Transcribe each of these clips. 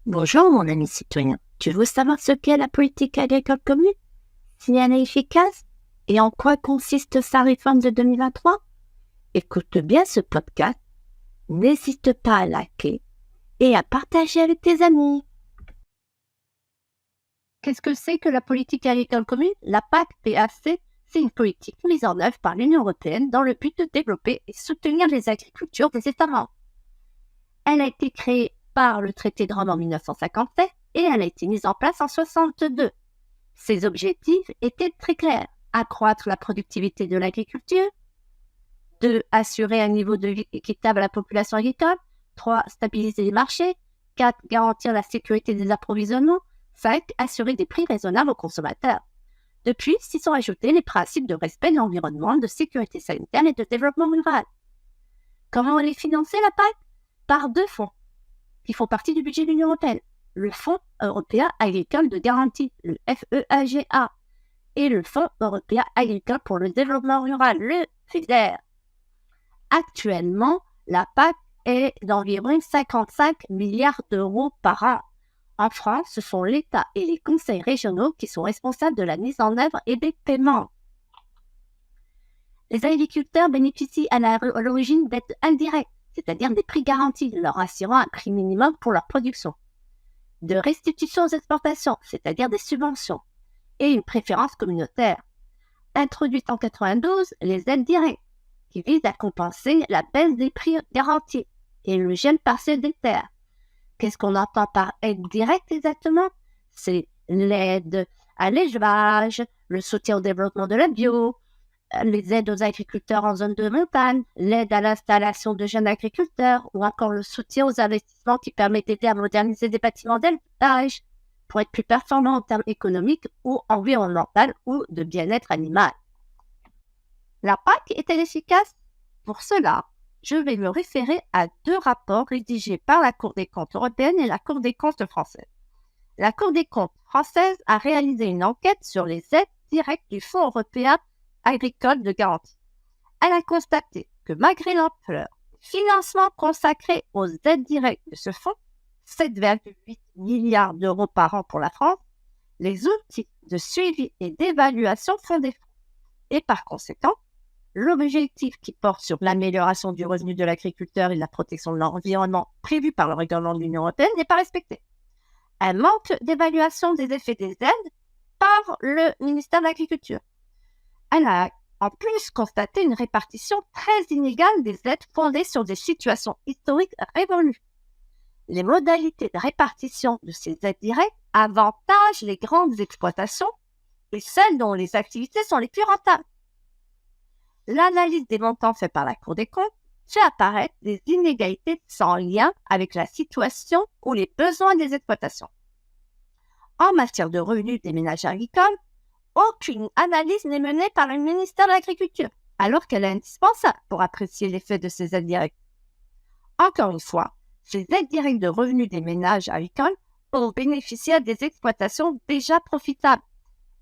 Bonjour mon ami citoyen, tu veux savoir ce qu'est la politique agricole commune, si elle est efficace et en quoi consiste sa réforme de 2023? Écoute bien ce podcast, n'hésite pas à liker et à partager avec tes amis. Qu'est-ce que c'est que la politique agricole commune? La PAC, c'est une politique mise en œuvre par l'Union européenne dans le but de développer et soutenir les agricultures des États membres. Elle a été créée par le traité de Rome en 1957 et elle a été mise en place en 1962. Ses objectifs étaient très clairs. Accroître la productivité de l'agriculture. 2. Assurer un niveau de vie équitable à la population agricole. 3. Stabiliser les marchés. 4. Garantir la sécurité des approvisionnements. 5. Assurer des prix raisonnables aux consommateurs. Depuis, s'y sont ajoutés les principes de respect de l'environnement, de sécurité sanitaire et de développement rural. Comment elle est financée, la PAC? Par 2 fonds qui font partie du budget de l'Union européenne. Le Fonds européen agricole de garantie, le FEAGA, et le Fonds européen agricole pour le développement rural, le FEDER. Actuellement, la PAC est d'environ 55 milliards d'euros par an. En France, ce sont l'État et les conseils régionaux qui sont responsables de la mise en œuvre et des paiements. Les agriculteurs bénéficient à l'origine d'aides indirectes, c'est-à-dire des prix garantis, leur assurant un prix minimum pour leur production, de restitution aux exportations, c'est-à-dire des subventions, et une préférence communautaire. Introduite en 92, les aides directes, qui visent à compenser la baisse des prix garantis et le gel partiel des terres. Qu'est-ce qu'on entend par aide directe exactement? C'est l'aide à l'élevage, le soutien au développement de la bio, les aides aux agriculteurs en zone de montagne, l'aide à l'installation de jeunes agriculteurs ou encore le soutien aux investissements qui permettent d'aider à moderniser des bâtiments d'élevage pour être plus performants en termes économiques ou environnementaux ou de bien-être animal. La PAC est-elle efficace? Pour cela, je vais me référer à 2 rapports rédigés par la Cour des comptes européenne et la Cour des comptes française. La Cour des comptes française a réalisé une enquête sur les aides directes du Fonds européen agricole de garantie. Elle a constaté que malgré l'ampleur du financement consacré aux aides directes de ce fonds, 7,8 milliards d'euros par an pour la France, les outils de suivi et d'évaluation font défaut. Et par conséquent, l'objectif qui porte sur l'amélioration du revenu de l'agriculteur et la protection de l'environnement prévu par le règlement de l'Union européenne n'est pas respecté. Un manque d'évaluation des effets des aides par le ministère de l'Agriculture. Elle a en plus constaté une répartition très inégale des aides fondées sur des situations historiques révolues. Les modalités de répartition de ces aides directes avantagent les grandes exploitations et celles dont les activités sont les plus rentables. L'analyse des montants faite par la Cour des comptes fait apparaître des inégalités sans lien avec la situation ou les besoins des exploitations. En matière de revenus des ménages agricoles, aucune analyse n'est menée par le ministère de l'Agriculture, alors qu'elle est indispensable pour apprécier l'effet de ces aides directes. Encore une fois, ces aides directes de revenus des ménages agricoles ont bénéficié à des exploitations déjà profitables.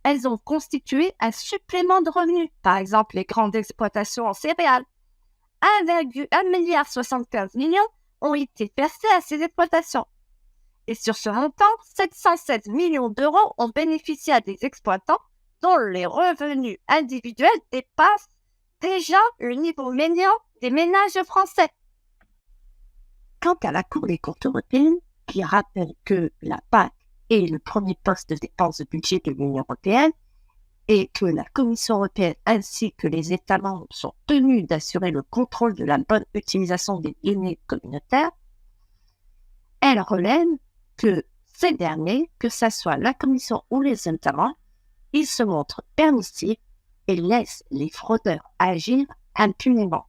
Elles ont constitué un supplément de revenus, par exemple les grandes exploitations en céréales. 1,75 milliard ont été versés à ces exploitations. Et sur ce montant, 716 millions d'euros ont bénéficié à des exploitants dont les revenus individuels dépassent déjà le niveau médian des ménages français. Quant à la Cour des comptes européenne, qui rappelle que la PAC est le premier poste de dépenses de budget de l'Union européenne et que la Commission européenne ainsi que les États membres sont tenus d'assurer le contrôle de la bonne utilisation des données communautaires, elle relève que ces derniers, que ce soit la Commission ou les États membres, ils se montrent permissifs et laissent les fraudeurs agir impunément.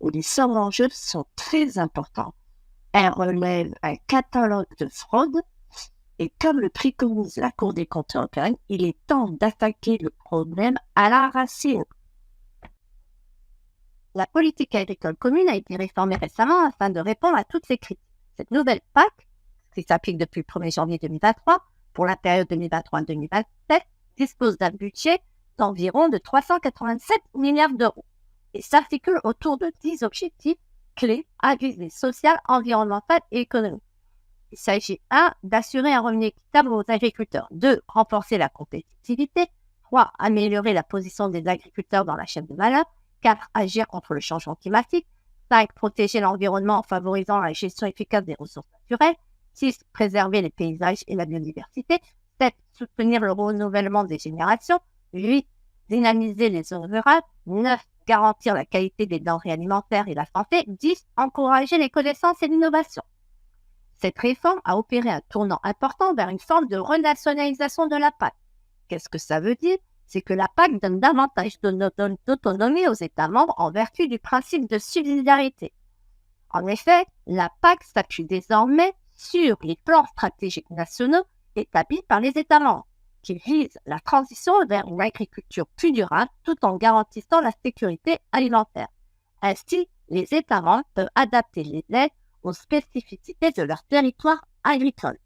Les sommes en jeu sont très importantes. Elle relève un catalogue de fraudes et comme le préconise la Cour des comptes européenne, il est temps d'attaquer le problème à la racine. La politique agricole commune a été réformée récemment afin de répondre à toutes ces critiques. Cette nouvelle PAC, qui s'applique depuis le 1er janvier 2023, pour la période 2023-2027, dispose d'un budget d'environ de 387 milliards d'euros et s'articule autour de 10 objectifs clés à visée sociale, environnementale et économique. Il s'agit 1. D'assurer un revenu équitable aux agriculteurs. 2. Renforcer la compétitivité. 3. Améliorer la position des agriculteurs dans la chaîne de valeur. 4. Agir contre le changement climatique. 5. Protéger l'environnement en favorisant la gestion efficace des ressources naturelles. 6. Préserver les paysages et la biodiversité. 7. Soutenir le renouvellement des générations. 8. Dynamiser les zones rurales. 9. Garantir la qualité des denrées alimentaires et la santé. 10. Encourager les connaissances et l'innovation. Cette réforme a opéré un tournant important vers une forme de renationalisation de la PAC. Qu'est-ce que ça veut dire? C'est que la PAC donne davantage d'autonomie aux États membres en vertu du principe de subsidiarité. En effet, la PAC s'appuie désormais sur les plans stratégiques nationaux établis par les États membres, qui visent la transition vers une agriculture plus durable tout en garantissant la sécurité alimentaire. Ainsi, les États membres peuvent adapter les aides aux spécificités de leur territoire agricole.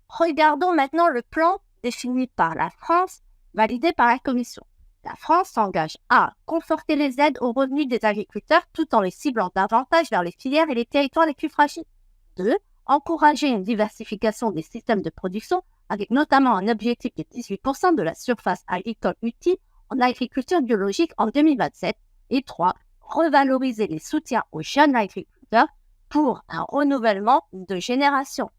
Regardons maintenant le plan défini par la France, validé par la Commission. La France s'engage à conforter les aides aux revenus des agriculteurs tout en les ciblant davantage vers les filières et les territoires les plus fragiles. 2. Encourager une diversification des systèmes de production avec notamment un objectif de 18% de la surface agricole utile en agriculture biologique en 2027. Et 3. Revaloriser les soutiens aux jeunes agriculteurs pour un renouvellement de génération.